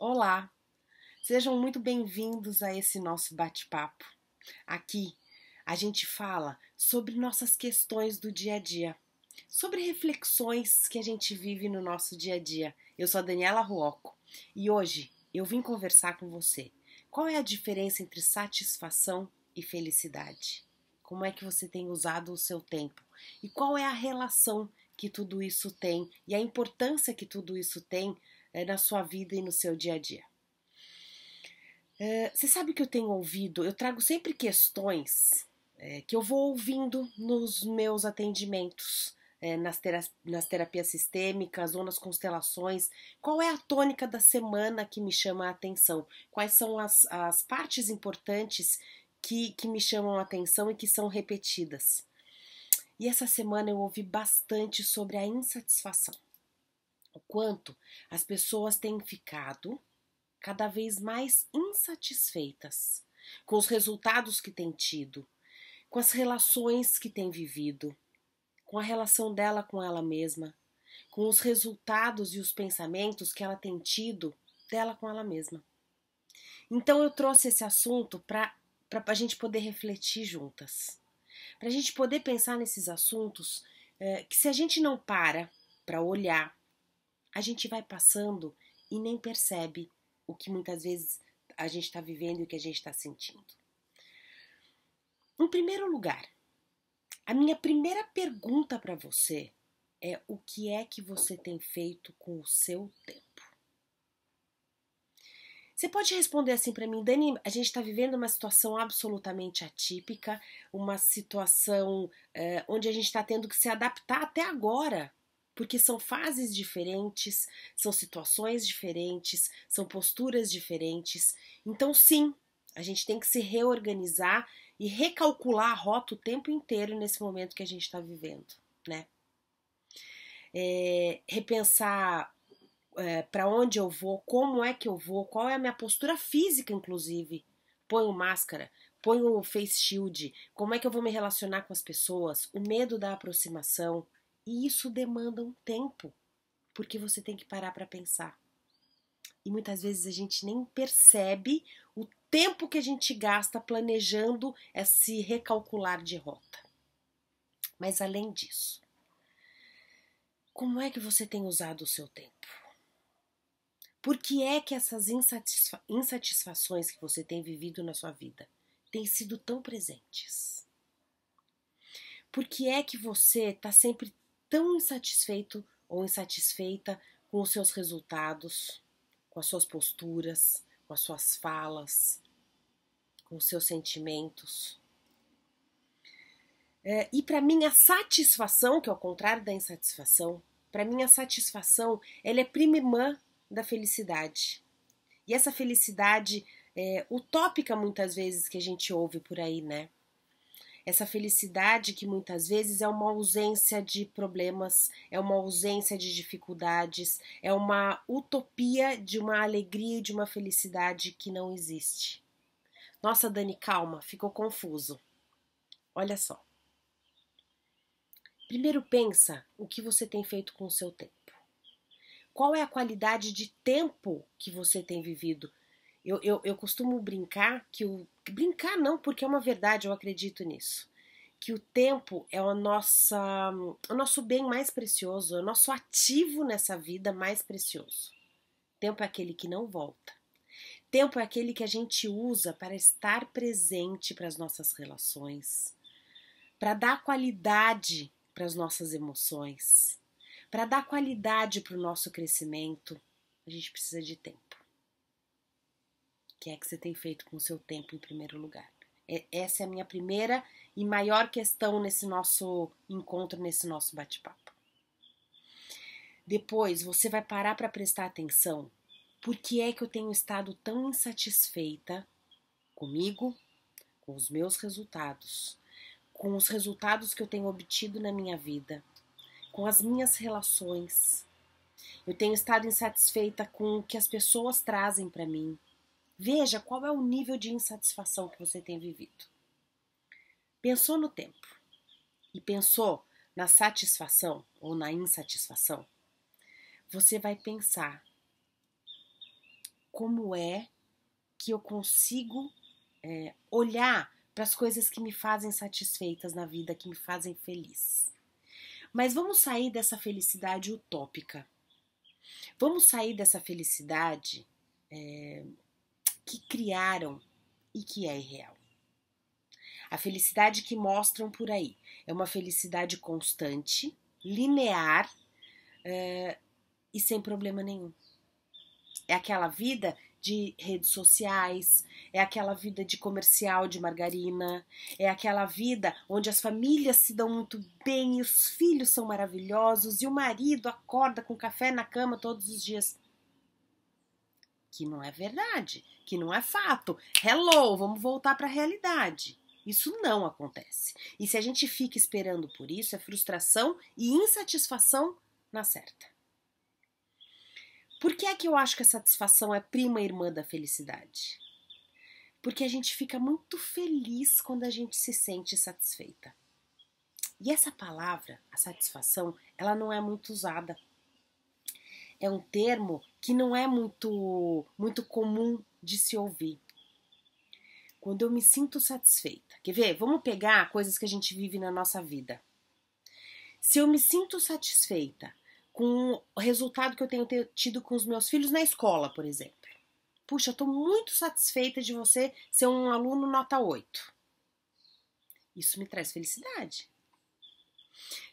Olá, sejam muito bem-vindos a esse nosso bate-papo. Aqui a gente fala sobre nossas questões do dia a dia, sobre reflexões que a gente vive no nosso dia a dia. Eu sou a Daniela Ruoco e hoje eu vim conversar com você. Qual é a diferença entre satisfação e felicidade? Como é que você tem usado o seu tempo? E qual é a relação que tudo isso tem e a importância que tudo isso tem na sua vida e no seu dia a dia? Você sabe que eu tenho ouvido, eu trago sempre questões que eu vou ouvindo nos meus atendimentos, nas terapias sistêmicas ou nas constelações. Qual é a tônica da semana que me chama a atenção? Quais são as partes importantes que me chamam a atenção e que são repetidas? E essa semana eu ouvi bastante sobre a insatisfação. O quanto as pessoas têm ficado cada vez mais insatisfeitas com os resultados que têm tido, com as relações que têm vivido, com a relação dela com ela mesma, com os resultados e os pensamentos que ela tem tido dela com ela mesma. Então eu trouxe esse assunto para a gente poder refletir juntas, para a gente poder pensar nesses assuntos que se a gente não para olhar, a gente vai passando e nem percebe o que muitas vezes a gente está vivendo e o que a gente está sentindo. Em primeiro lugar, a minha primeira pergunta para você é o que é que você tem feito com o seu tempo? Você pode responder assim para mim, Dani, a gente está vivendo uma situação absolutamente atípica, uma situação onde a gente está tendo que se adaptar até agora, porque são fases diferentes, são situações diferentes, são posturas diferentes. Então, sim, a gente tem que se reorganizar e recalcular a rota o tempo inteiro nesse momento que a gente está vivendo, né? Repensar para onde eu vou, como é que eu vou, qual é a minha postura física, inclusive. Ponho máscara, ponho face shield, como é que eu vou me relacionar com as pessoas, o medo da aproximação. E isso demanda um tempo, porque você tem que parar para pensar. E muitas vezes a gente nem percebe o tempo que a gente gasta planejando esse recalcular de rota. Mas além disso, como é que você tem usado o seu tempo? Por que é que essas insatisfações que você tem vivido na sua vida têm sido tão presentes? Por que é que você está sempre tão insatisfeito ou insatisfeita com os seus resultados, com as suas posturas, com as suas falas, com os seus sentimentos? E para mim a satisfação, que é o contrário da insatisfação, para mim a satisfação ela é prima irmã da felicidade. E essa felicidade utópica muitas vezes que a gente ouve por aí, né? Essa felicidade que muitas vezes é uma ausência de problemas, é uma ausência de dificuldades, é uma utopia de uma alegria e de uma felicidade que não existe. Nossa, Dani, calma, ficou confuso. Olha só. Primeiro pensa o que você tem feito com o seu tempo. Qual é a qualidade de tempo que você tem vivido? Eu costumo brincar que o. Brincar não, porque é uma verdade, eu acredito nisso. Que o tempo é o nosso bem mais precioso, é o nosso ativo nessa vida mais precioso. Tempo é aquele que não volta. Tempo é aquele que a gente usa para estar presente para as nossas relações, para dar qualidade para as nossas emoções, para dar qualidade para o nosso crescimento. A gente precisa de tempo. O que é que você tem feito com o seu tempo em primeiro lugar? Essa é a minha primeira e maior questão nesse nosso encontro, nesse nosso bate-papo. Depois, você vai parar para prestar atenção. Por que é que eu tenho estado tão insatisfeita comigo, com os meus resultados, com os resultados que eu tenho obtido na minha vida, com as minhas relações? Eu tenho estado insatisfeita com o que as pessoas trazem para mim. Veja qual é o nível de insatisfação que você tem vivido. Pensou no tempo e pensou na satisfação ou na insatisfação? Você vai pensar como é que eu consigo olhar para as coisas que me fazem satisfeitas na vida, que me fazem feliz. Mas vamos sair dessa felicidade utópica. Vamos sair dessa felicidade que criaram e que é irreal. A felicidade que mostram por aí é uma felicidade constante, linear e sem problema nenhum. É aquela vida de redes sociais, é aquela vida de comercial de margarina, é aquela vida onde as famílias se dão muito bem e os filhos são maravilhosos e o marido acorda com café na cama todos os dias. Que não é verdade, que não é fato. Hello, vamos voltar para a realidade. Isso não acontece. E se a gente fica esperando por isso, é frustração e insatisfação na certa. Por que é que eu acho que a satisfação é prima irmã da felicidade? Porque a gente fica muito feliz quando a gente se sente satisfeita. E essa palavra, a satisfação, ela não é muito usada. É um termo que não é muito comum de se ouvir. Quando eu me sinto satisfeita. Quer ver? Vamos pegar coisas que a gente vive na nossa vida. Se eu me sinto satisfeita com o resultado que eu tenho tido com os meus filhos na escola, por exemplo. Puxa, eu estou muito satisfeita de você ser um aluno nota 8. Isso me traz felicidade.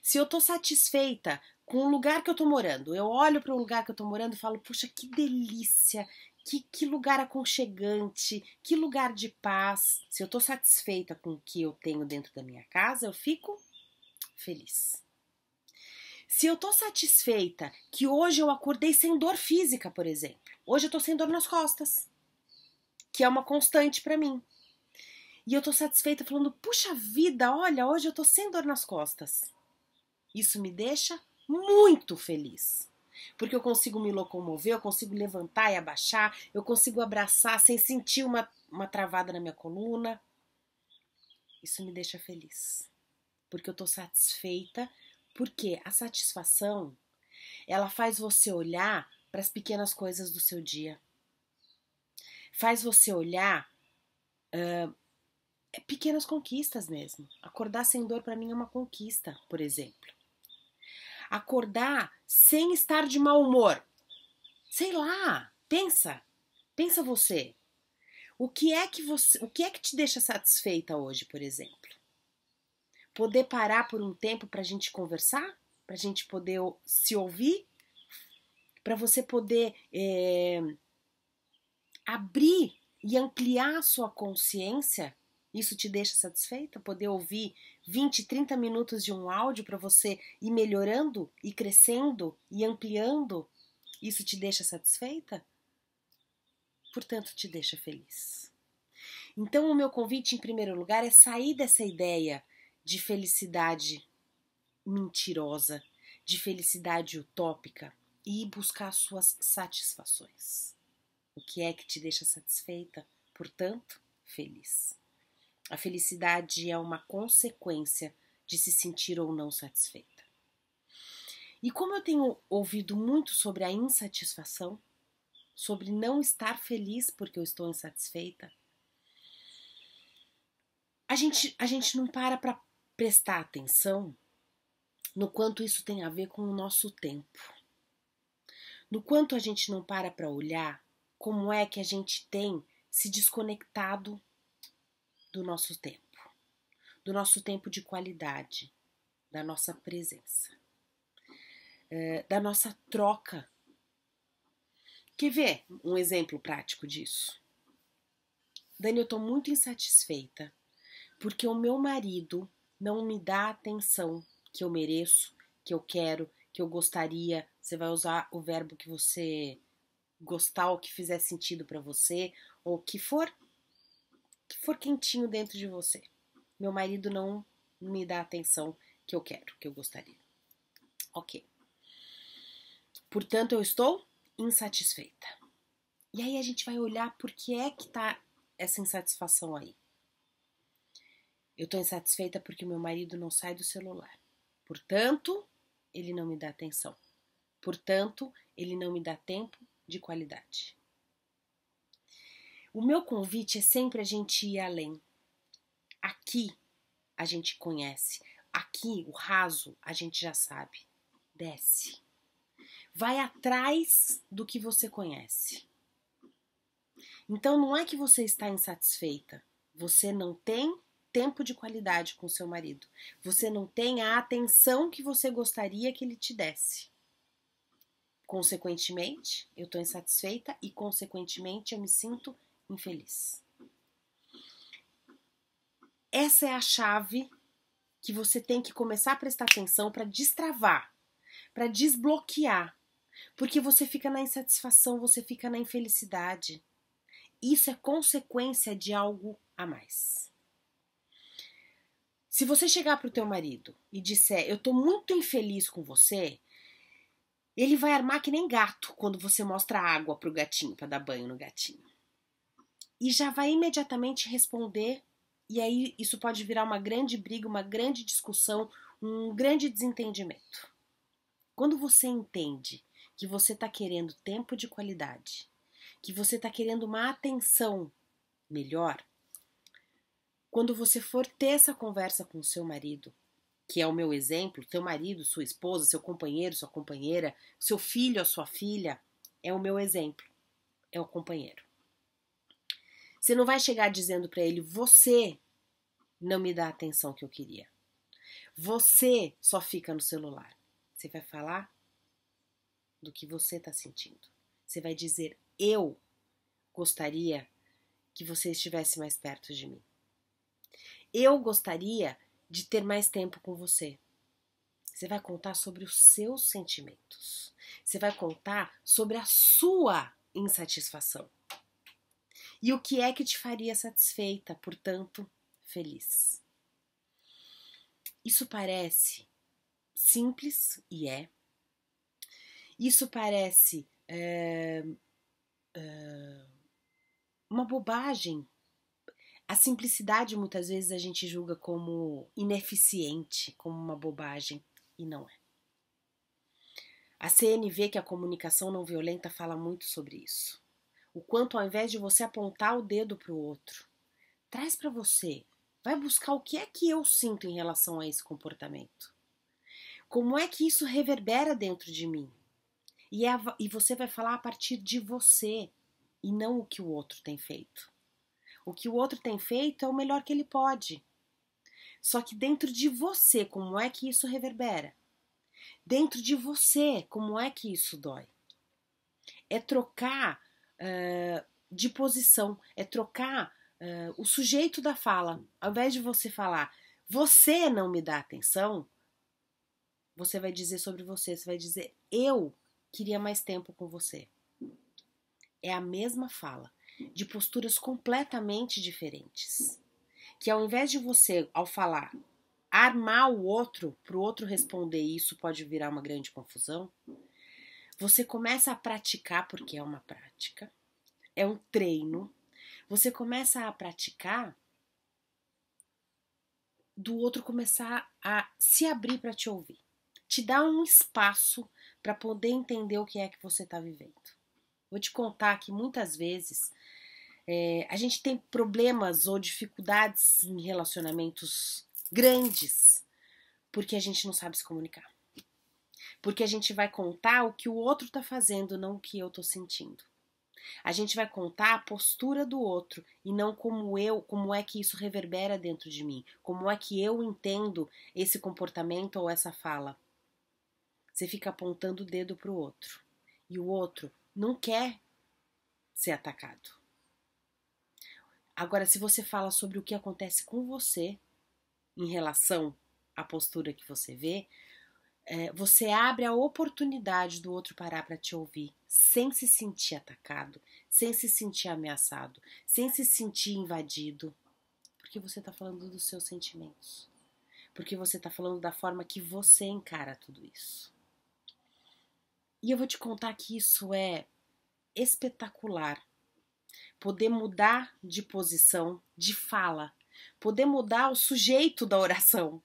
Se eu estou satisfeita com o lugar que eu estou morando, eu olho para o lugar que eu estou morando e falo, puxa, que delícia, que lugar aconchegante, que lugar de paz. Se eu estou satisfeita com o que eu tenho dentro da minha casa, eu fico feliz. Se eu tô satisfeita que hoje eu acordei sem dor física, por exemplo. Hoje eu tô sem dor nas costas, que é uma constante pra mim. E eu tô satisfeita falando, puxa vida, olha, hoje eu tô sem dor nas costas. Isso me deixa muito feliz. Porque eu consigo me locomover, eu consigo levantar e abaixar, eu consigo abraçar sem sentir uma travada na minha coluna. Isso me deixa feliz. Porque eu tô satisfeita. Porque a satisfação, ela faz você olhar para as pequenas coisas do seu dia. Faz você olhar pequenas conquistas mesmo. Acordar sem dor para mim é uma conquista, por exemplo. Acordar sem estar de mau humor. Sei lá, pensa você. O que é que te deixa satisfeita hoje, por exemplo? Poder parar por um tempo para a gente conversar, para a gente poder se ouvir, para você poder abrir e ampliar a sua consciência. Isso te deixa satisfeita? Poder ouvir 20, 30 minutos de um áudio para você ir melhorando, e crescendo e ampliando? Isso te deixa satisfeita? Portanto, te deixa feliz. Então, o meu convite, em primeiro lugar, é sair dessa ideia de felicidade mentirosa, de felicidade utópica e buscar suas satisfações. O que é que te deixa satisfeita? Portanto, feliz. A felicidade é uma consequência de se sentir ou não satisfeita. E como eu tenho ouvido muito sobre a insatisfação, sobre não estar feliz porque eu estou insatisfeita, a gente não para prestar atenção no quanto isso tem a ver com o nosso tempo. No quanto a gente não para olhar como é que a gente tem se desconectado do nosso tempo de qualidade, da nossa presença, da nossa troca. Quer ver um exemplo prático disso? Dani, eu estou muito insatisfeita porque o meu marido não me dá a atenção que eu mereço, que eu quero, que eu gostaria. Você vai usar o verbo que você gostar, ou que fizer sentido para você, ou que for quentinho dentro de você. Meu marido não me dá a atenção que eu quero, que eu gostaria. Ok. Portanto, eu estou insatisfeita. E aí a gente vai olhar por que é que tá essa insatisfação aí. Eu estou insatisfeita porque meu marido não sai do celular. Portanto, ele não me dá atenção. Portanto, ele não me dá tempo de qualidade. O meu convite é sempre a gente ir além. Aqui a gente conhece, aqui o raso a gente já sabe. Desce. Vai atrás do que você conhece. Então não é que você está insatisfeita, você não tem tempo de qualidade com seu marido, você não tem a atenção que você gostaria que ele te desse. Consequentemente, eu estou insatisfeita e, consequentemente, eu me sinto infeliz. Essa é a chave que você tem que começar a prestar atenção para destravar, para desbloquear, porque você fica na insatisfação, você fica na infelicidade. Isso é consequência de algo a mais. Se você chegar para o teu marido e disser, eu estou muito infeliz com você, ele vai armar que nem gato quando você mostra água pro gatinho, para dar banho no gatinho. E já vai imediatamente responder, e aí isso pode virar uma grande briga, uma grande discussão, um grande desentendimento. Quando você entende que você está querendo tempo de qualidade, que você está querendo uma atenção melhor, quando você for ter essa conversa com o seu marido, que é o meu exemplo, teu marido, sua esposa, seu companheiro, sua companheira, seu filho, a sua filha, é o meu exemplo, é o companheiro. Você não vai chegar dizendo para ele, você não me dá a atenção que eu queria. Você só fica no celular. Você vai falar do que você está sentindo. Você vai dizer, eu gostaria que você estivesse mais perto de mim. Eu gostaria de ter mais tempo com você. Você vai contar sobre os seus sentimentos. Você vai contar sobre a sua insatisfação. E o que é que te faria satisfeita, portanto, feliz. Isso parece simples, e é. Isso parece uma bobagem. A simplicidade muitas vezes a gente julga como ineficiente, como uma bobagem, e não é. A CNV, que é a comunicação não violenta, fala muito sobre isso. O quanto ao invés de você apontar o dedo para o outro, traz para você, vai buscar o que é que eu sinto em relação a esse comportamento. Como é que isso reverbera dentro de mim? E você vai falar a partir de você, e não o que o outro tem feito. O que o outro tem feito é o melhor que ele pode. Só que dentro de você, como é que isso reverbera? Dentro de você, como é que isso dói? É trocar de posição, é trocar o sujeito da fala. Ao invés de você falar, você não me dá atenção, você vai dizer sobre você, você vai dizer, eu queria mais tempo com você. É a mesma fala, de posturas completamente diferentes. Que ao invés de você, ao falar, armar o outro, para o outro responder, e isso pode virar uma grande confusão, você começa a praticar, porque é uma prática, é um treino, você começa a praticar do outro começar a se abrir para te ouvir. Te dá um espaço para poder entender o que é que você está vivendo. Vou te contar que muitas vezes a gente tem problemas ou dificuldades em relacionamentos grandes porque a gente não sabe se comunicar. Porque a gente vai contar o que o outro está fazendo, não o que eu estou sentindo. A gente vai contar a postura do outro e não como é que isso reverbera dentro de mim, como é que eu entendo esse comportamento ou essa fala. Você fica apontando o dedo para o outro e o outro não quer ser atacado. Agora, se você fala sobre o que acontece com você em relação à postura que você vê, você abre a oportunidade do outro parar para te ouvir, sem se sentir atacado, sem se sentir ameaçado, sem se sentir invadido, porque você está falando dos seus sentimentos, porque você está falando da forma que você encara tudo isso. E eu vou te contar que isso é espetacular. Poder mudar de posição, de fala, poder mudar o sujeito da oração.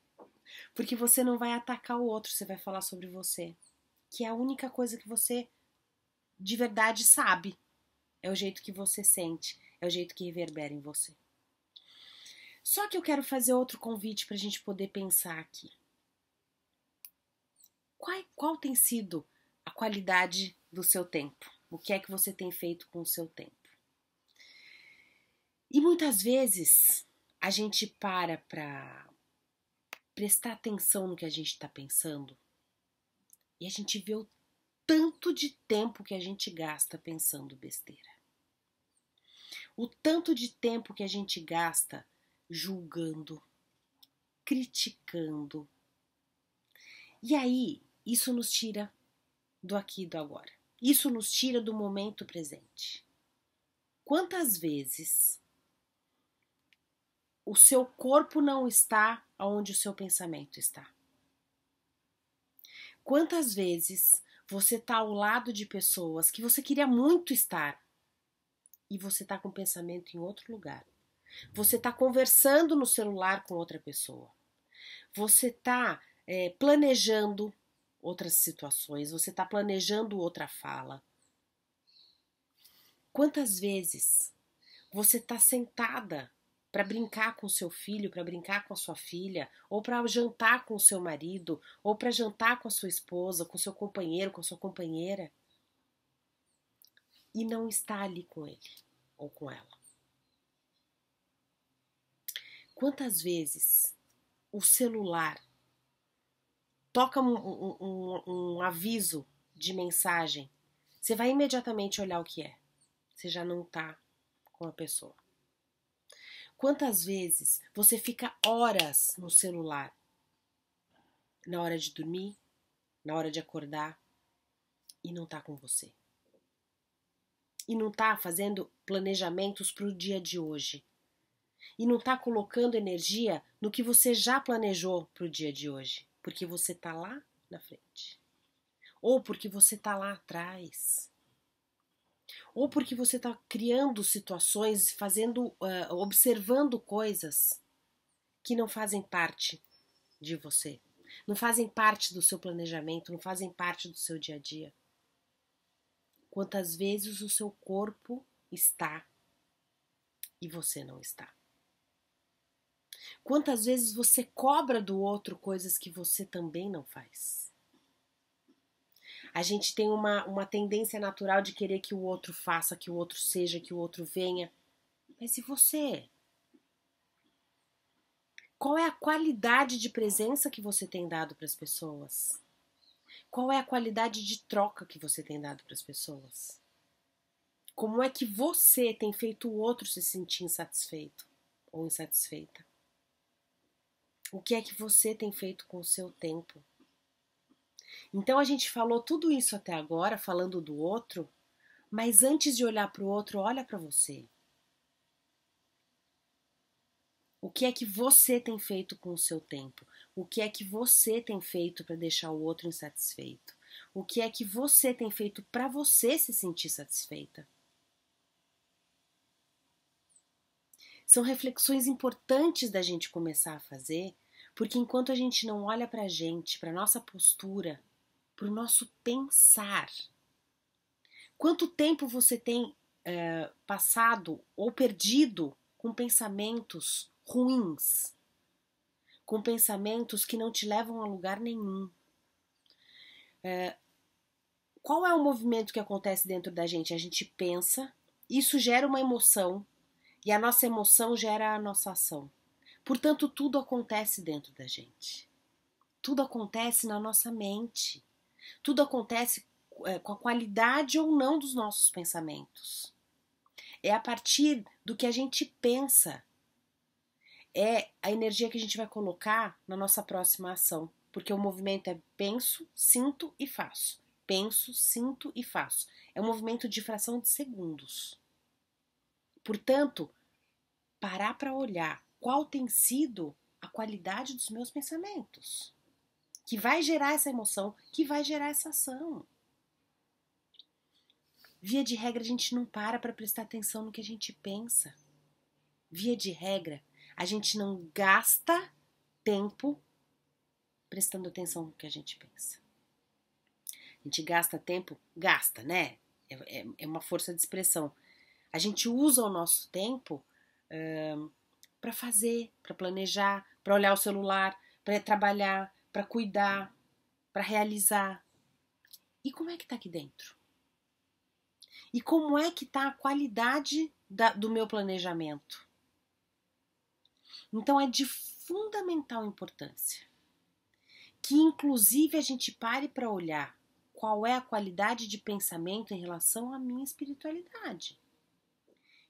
Porque você não vai atacar o outro, você vai falar sobre você. Que é a única coisa que você de verdade sabe. É o jeito que você sente, é o jeito que reverbera em você. Só que eu quero fazer outro convite para a gente poder pensar aqui. Qual tem sido a qualidade do seu tempo? O que é que você tem feito com o seu tempo? E muitas vezes a gente para prestar atenção no que a gente está pensando e a gente vê o tanto de tempo que a gente gasta pensando besteira. O tanto de tempo que a gente gasta julgando, criticando. E aí, isso nos tira do aqui e do agora. Isso nos tira do momento presente. Quantas vezes o seu corpo não está onde o seu pensamento está? Quantas vezes você está ao lado de pessoas que você queria muito estar e você está com o pensamento em outro lugar? Você está conversando no celular com outra pessoa. Você está planejando outras situações. Você está planejando outra fala. Quantas vezes você está sentada para brincar com seu filho, para brincar com a sua filha, ou para jantar com o seu marido, ou para jantar com a sua esposa, com o seu companheiro, com a sua companheira, e não está ali com ele ou com ela? Quantas vezes o celular toca um aviso de mensagem, você vai imediatamente olhar o que é, você já não está com a pessoa? Quantas vezes você fica horas no celular, na hora de dormir, na hora de acordar, e não está com você? E não está fazendo planejamentos para o dia de hoje? E não está colocando energia no que você já planejou para o dia de hoje? Porque você está lá na frente. Ou porque você está lá atrás. Ou porque você está criando situações, observando coisas que não fazem parte de você. Não fazem parte do seu planejamento, não fazem parte do seu dia a dia. Quantas vezes o seu corpo está e você não está? Quantas vezes você cobra do outro coisas que você também não faz? A gente tem uma tendência natural de querer que o outro faça, que o outro seja, que o outro venha. Mas e você? Qual é a qualidade de presença que você tem dado para as pessoas? Qual é a qualidade de troca que você tem dado para as pessoas? Como é que você tem feito o outro se sentir insatisfeito ou insatisfeita? O que é que você tem feito com o seu tempo? Então a gente falou tudo isso até agora, falando do outro, mas antes de olhar para o outro, olha para você. O que é que você tem feito com o seu tempo? O que é que você tem feito para deixar o outro insatisfeito? O que é que você tem feito para você se sentir satisfeita? São reflexões importantes da gente começar a fazer, porque enquanto a gente não olha para a gente, para nossa postura, para o nosso pensar, quanto tempo você tem passado ou perdido com pensamentos ruins, com pensamentos que não te levam a lugar nenhum? Qual é o movimento que acontece dentro da gente? A gente pensa, isso gera uma emoção, e a nossa emoção gera a nossa ação. Portanto, tudo acontece dentro da gente. Tudo acontece na nossa mente. Tudo acontece com a qualidade ou não dos nossos pensamentos. É a partir do que a gente pensa. É a energia que a gente vai colocar na nossa próxima ação. Porque o movimento é penso, sinto e faço. Penso, sinto e faço. É um movimento de fração de segundos. Portanto, parar para olhar qual tem sido a qualidade dos meus pensamentos, que vai gerar essa emoção, que vai gerar essa ação. Via de regra, a gente não para prestar atenção no que a gente pensa. Via de regra, a gente não gasta tempo prestando atenção no que a gente pensa. A gente gasta tempo? Gasta, né? É uma força de expressão. A gente usa o nosso tempo para fazer, para planejar, para olhar o celular, para trabalhar, para cuidar, para realizar. E como é que tá aqui dentro? E como é que tá a qualidade do meu planejamento? Então é de fundamental importância que inclusive a gente pare para olhar qual é a qualidade de pensamento em relação à minha espiritualidade.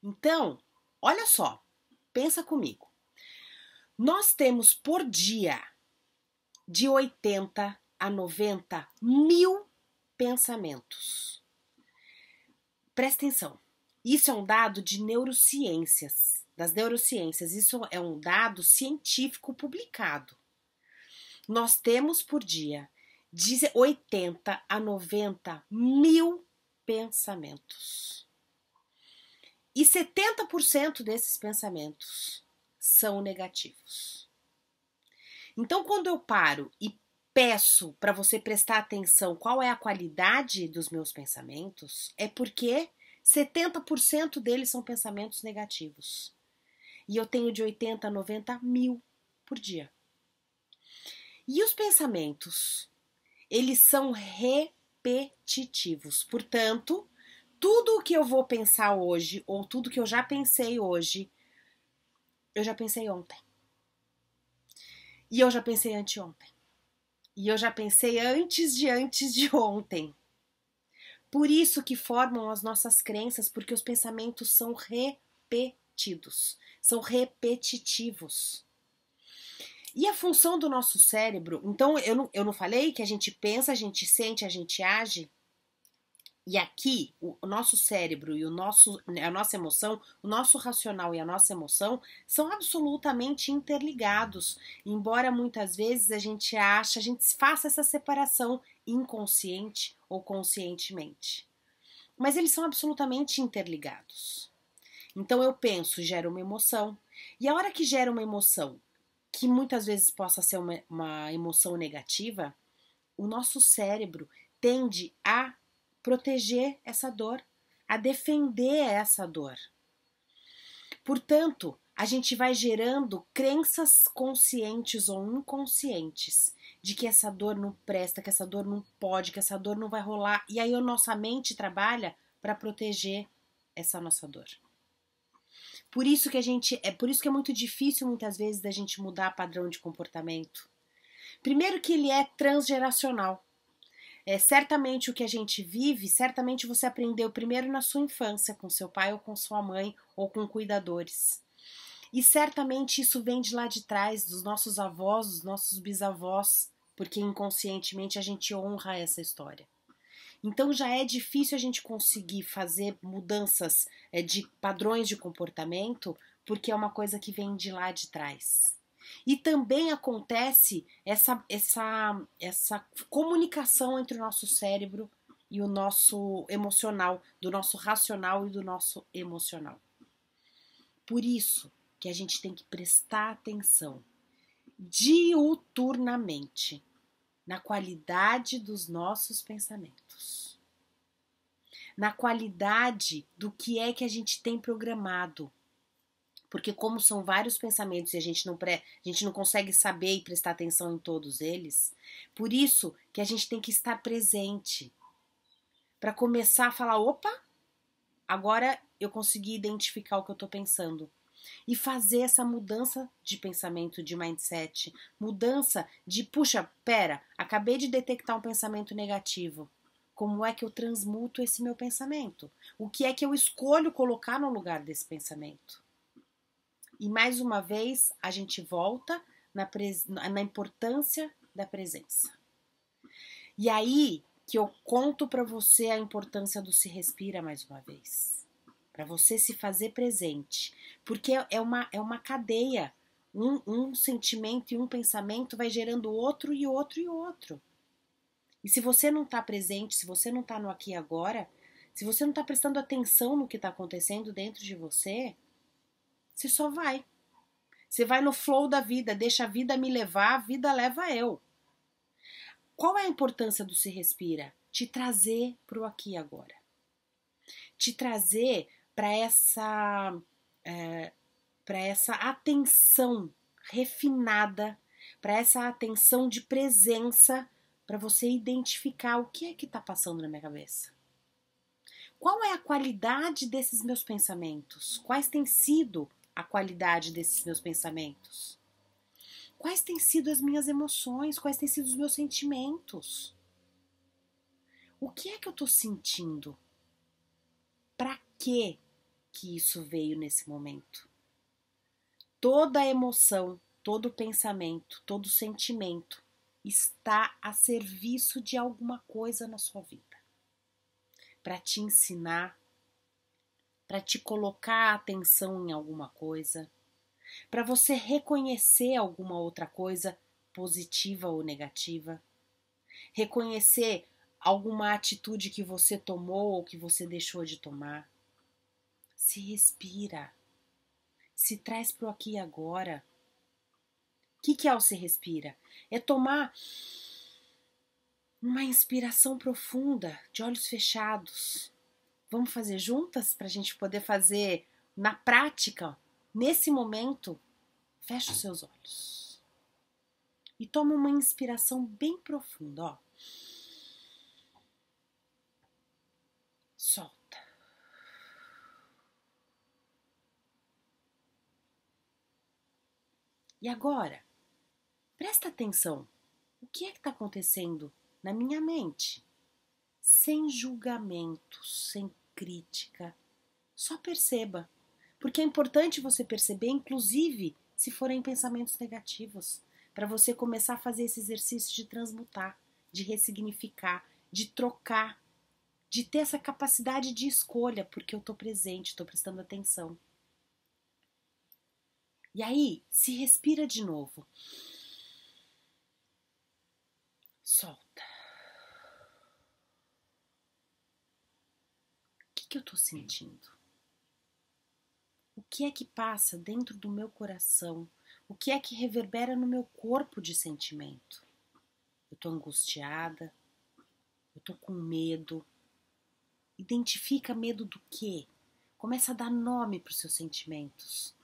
Então, olha só, pensa comigo. Nós temos por dia de 80 a 90 mil pensamentos. Presta atenção. Isso é um dado de neurociências, das neurociências. Isso é um dado científico publicado. Nós temos por dia de 80 a 90 mil pensamentos. E 70% desses pensamentos são negativos. Então, quando eu paro e peço para você prestar atenção qual é a qualidade dos meus pensamentos, é porque 70% deles são pensamentos negativos. E eu tenho de 80 a 90 mil por dia. E os pensamentos, eles são repetitivos. Portanto, tudo o que eu vou pensar hoje, ou tudo que eu já pensei hoje, eu já pensei ontem. E eu já pensei anteontem. E eu já pensei antes de ontem. Por isso que formam as nossas crenças, porque os pensamentos são repetidos, são repetitivos. E a função do nosso cérebro, então eu não falei que a gente pensa, a gente sente, a gente age? E aqui, o nosso cérebro e a nossa emoção, o nosso racional e a nossa emoção são absolutamente interligados. Embora muitas vezes a gente faça essa separação inconsciente ou conscientemente. Mas eles são absolutamente interligados. Então eu penso, gera uma emoção. E a hora que gera uma emoção, que muitas vezes possa ser uma emoção negativa, o nosso cérebro tende a proteger essa dor, a defender essa dor. Portanto, a gente vai gerando crenças conscientes ou inconscientes de que essa dor não presta, que essa dor não pode, que essa dor não vai rolar. E aí a nossa mente trabalha para proteger essa nossa dor. Por isso que é muito difícil muitas vezes da gente mudar padrão de comportamento. Primeiro que ele é transgeracional. Certamente o que a gente vive, certamente você aprendeu primeiro na sua infância, com seu pai ou com sua mãe, ou com cuidadores. E certamente isso vem de lá de trás, dos nossos avós, dos nossos bisavós, porque inconscientemente a gente honra essa história. Então já é difícil a gente conseguir fazer mudanças de padrões de comportamento, porque é uma coisa que vem de lá de trás. E também acontece essa comunicação entre o nosso cérebro e o nosso emocional, do nosso racional e do nosso emocional. Por isso que a gente tem que prestar atenção diuturnamente na qualidade dos nossos pensamentos, na qualidade do que é que a gente tem programado. Porque como são vários pensamentos e a gente não consegue saber e prestar atenção em todos eles, por isso que a gente tem que estar presente. Para começar a falar, opa, agora eu consegui identificar o que eu estou pensando. E fazer essa mudança de pensamento, de mindset. Mudança de, puxa, pera, acabei de detectar um pensamento negativo. Como é que eu transmuto esse meu pensamento? O que é que eu escolho colocar no lugar desse pensamento? E mais uma vez a gente volta na importância da presença. E aí que eu conto para você a importância do se respira mais uma vez. Para você se fazer presente. Porque é uma cadeia. Um sentimento e um pensamento vai gerando outro e outro e outro. E se você não está presente, se você não está no aqui e agora, se você não está prestando atenção no que está acontecendo dentro de você, você só vai. Você vai no flow da vida, deixa a vida me levar, a vida leva eu. Qual é a importância do se respira? Te trazer para o aqui e agora. Te trazer para essa atenção refinada, para essa atenção de presença, para você identificar o que é que está passando na minha cabeça. Qual é a qualidade desses meus pensamentos? Quais tem sido a qualidade desses meus pensamentos? Quais têm sido as minhas emoções? Quais têm sido os meus sentimentos? O que é que eu estou sentindo? Para que isso veio nesse momento? Toda emoção, todo pensamento, todo sentimento está a serviço de alguma coisa na sua vida. Para te ensinar, para te colocar a atenção em alguma coisa, para você reconhecer alguma outra coisa positiva ou negativa, reconhecer alguma atitude que você tomou ou que você deixou de tomar. Se respira, se traz para o aqui e agora. O que é o se respira? É tomar uma inspiração profunda, de olhos fechados. Vamos fazer juntas para a gente poder fazer na prática, nesse momento? Fecha os seus olhos e toma uma inspiração bem profunda, ó. Solta. E agora, presta atenção. O que é que está acontecendo na minha mente? Sem julgamento, sem crítica. Só perceba. Porque é importante você perceber, inclusive, se forem pensamentos negativos, para você começar a fazer esse exercício de transmutar, de ressignificar, de trocar, de ter essa capacidade de escolha, porque eu estou presente, estou prestando atenção. E aí, se respira de novo. Solta. O que eu estou sentindo? O que é que passa dentro do meu coração? O que é que reverbera no meu corpo de sentimento? Eu estou angustiada? Eu estou com medo? Identifica medo do quê? Começa a dar nome para os seus sentimentos.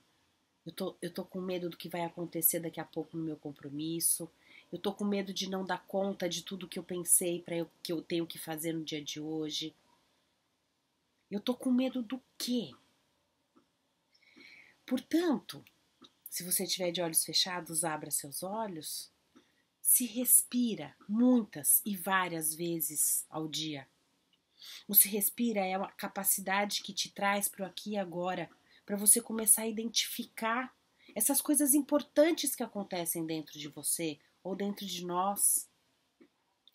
Eu tô com medo do que vai acontecer daqui a pouco no meu compromisso. Eu tô com medo de não dar conta de tudo que eu pensei que eu tenho que fazer no dia de hoje. Eu tô com medo do quê? Portanto, se você estiver de olhos fechados, abra seus olhos. Se respira muitas e várias vezes ao dia. O se respira é uma capacidade que te traz para o aqui e agora, para você começar a identificar essas coisas importantes que acontecem dentro de você ou dentro de nós.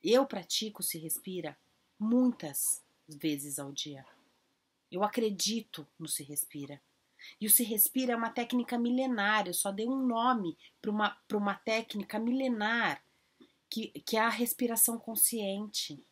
Eu pratico o se respira muitas vezes ao dia. Eu acredito no se respira. E o se respira é uma técnica milenar. Eu só dei um nome para uma técnica milenar que é a respiração consciente,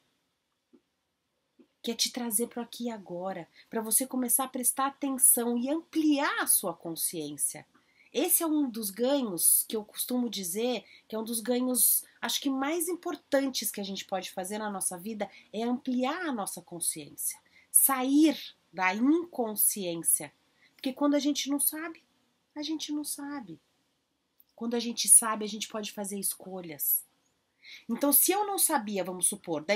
que é te trazer para o aqui e agora, para você começar a prestar atenção e ampliar a sua consciência. Esse é um dos ganhos que eu costumo dizer, que é um dos ganhos, acho que mais importantes que a gente pode fazer na nossa vida, é ampliar a nossa consciência, sair da inconsciência. Porque quando a gente não sabe, a gente não sabe. Quando a gente sabe, a gente pode fazer escolhas. Então, se eu não sabia, vamos supor, da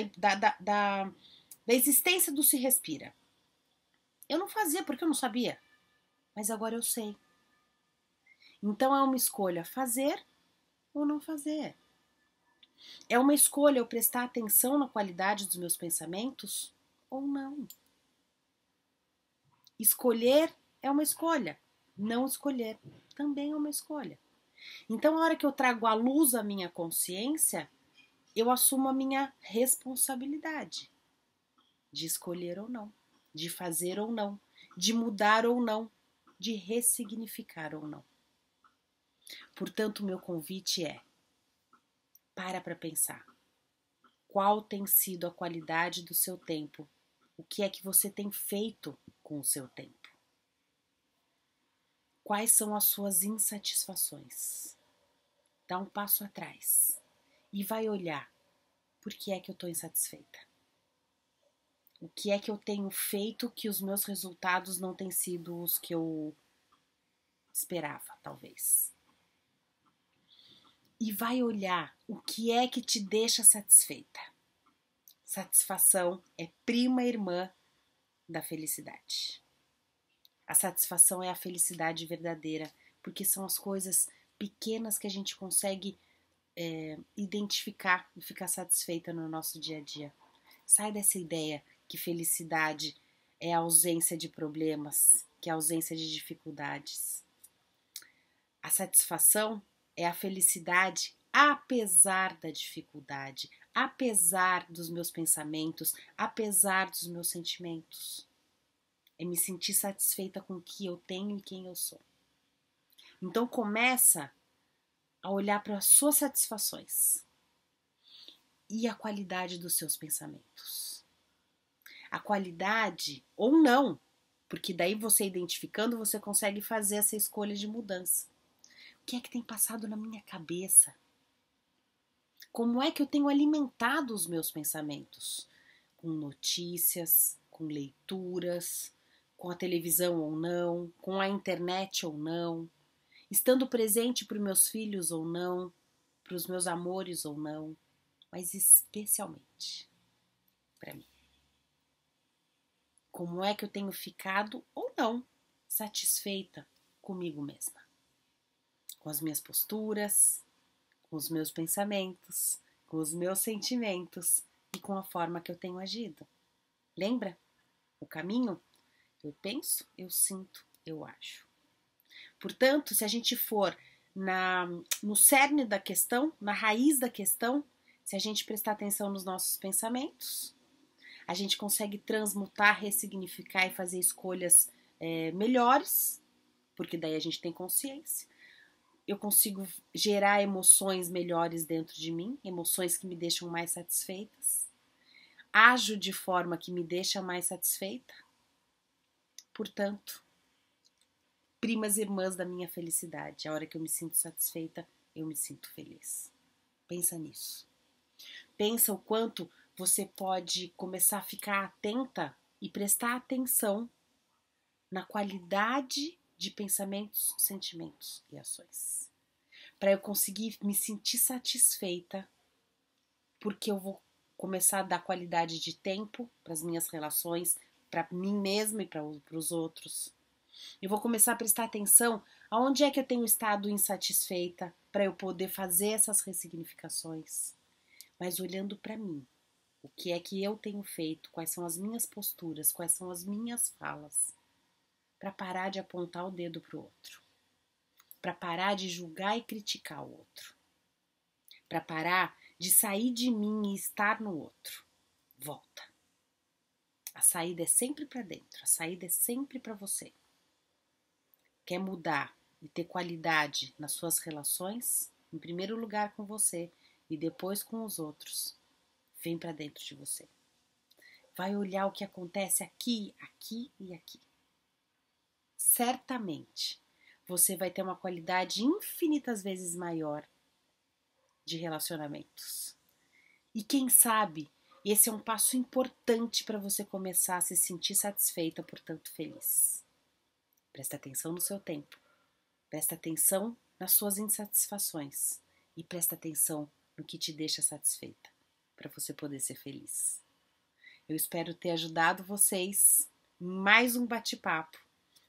existência do se respira, eu não fazia porque eu não sabia, mas agora eu sei. Então é uma escolha fazer ou não fazer. É uma escolha eu prestar atenção na qualidade dos meus pensamentos ou não. Escolher é uma escolha, não escolher também é uma escolha. Então, a hora que eu trago à luz a minha consciência, eu assumo a minha responsabilidade de escolher ou não, de fazer ou não, de mudar ou não, de ressignificar ou não. Portanto, o meu convite é: para pensar. Qual tem sido a qualidade do seu tempo? O que é que você tem feito com o seu tempo? Quais são as suas insatisfações? Dá um passo atrás e vai olhar. Por que é que eu estou insatisfeita? O que é que eu tenho feito que os meus resultados não têm sido os que eu esperava, talvez. E vai olhar o que é que te deixa satisfeita. Satisfação é prima irmã da felicidade. A satisfação é a felicidade verdadeira, porque são as coisas pequenas que a gente consegue identificar e ficar satisfeita no nosso dia a dia. Sai dessa ideia que felicidade é a ausência de problemas, que é a ausência de dificuldades. A satisfação é a felicidade apesar da dificuldade, apesar dos meus pensamentos, apesar dos meus sentimentos. É me sentir satisfeita com o que eu tenho e quem eu sou. Então começa a olhar para as suas satisfações e a qualidade dos seus pensamentos. A qualidade ou não, porque daí você identificando, você consegue fazer essa escolha de mudança. O que é que tem passado na minha cabeça? Como é que eu tenho alimentado os meus pensamentos? Com notícias, com leituras, com a televisão ou não, com a internet ou não, estando presente para os meus filhos ou não, para os meus amores ou não, mas especialmente para mim. Como é que eu tenho ficado ou não satisfeita comigo mesma? Com as minhas posturas, com os meus pensamentos, com os meus sentimentos e com a forma que eu tenho agido. Lembra? O caminho? Eu penso, eu sinto, eu ajo. Portanto, se a gente for no cerne da questão, na raiz da questão, se a gente prestar atenção nos nossos pensamentos, a gente consegue transmutar, ressignificar e fazer escolhas melhores, porque daí a gente tem consciência. Eu consigo gerar emoções melhores dentro de mim, emoções que me deixam mais satisfeitas. Ajo de forma que me deixa mais satisfeita. Portanto, primas e irmãs da minha felicidade. A hora que eu me sinto satisfeita, eu me sinto feliz. Pensa nisso. Pensa o quanto você pode começar a ficar atenta e prestar atenção na qualidade de pensamentos, sentimentos e ações. Para eu conseguir me sentir satisfeita, porque eu vou começar a dar qualidade de tempo para as minhas relações, para mim mesma e para os outros. Eu vou começar a prestar atenção aonde é que eu tenho estado insatisfeita para eu poder fazer essas ressignificações. Mas olhando para mim, o que é que eu tenho feito, quais são as minhas posturas, quais são as minhas falas, para parar de apontar o dedo para o outro, para parar de julgar e criticar o outro, para parar de sair de mim e estar no outro. Volta. A saída é sempre para dentro, a saída é sempre para você. Quer mudar e ter qualidade nas suas relações? Em primeiro lugar com você e depois com os outros. Vem para dentro de você. Vai olhar o que acontece aqui, aqui e aqui. Certamente você vai ter uma qualidade infinitas vezes maior de relacionamentos. E quem sabe, esse é um passo importante para você começar a se sentir satisfeita, portanto feliz. Presta atenção no seu tempo. Presta atenção nas suas insatisfações. E presta atenção no que te deixa satisfeita, para você poder ser feliz. Eu espero ter ajudado vocês em mais um bate-papo.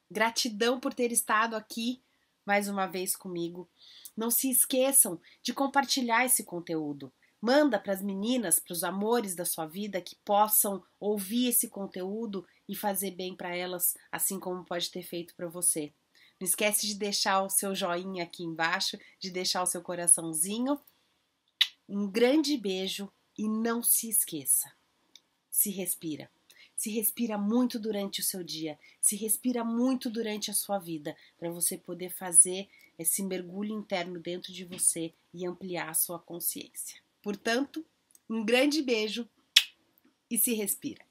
Gratidão por ter estado aqui mais uma vez comigo. Não se esqueçam de compartilhar esse conteúdo. Manda para as meninas, para os amores da sua vida que possam ouvir esse conteúdo e fazer bem para elas, assim como pode ter feito para você. Não esquece de deixar o seu joinha aqui embaixo, de deixar o seu coraçãozinho. Um grande beijo e não se esqueça, se respira. Se respira muito durante o seu dia, se respira muito durante a sua vida, para você poder fazer esse mergulho interno dentro de você e ampliar a sua consciência. Portanto, um grande beijo e se respira.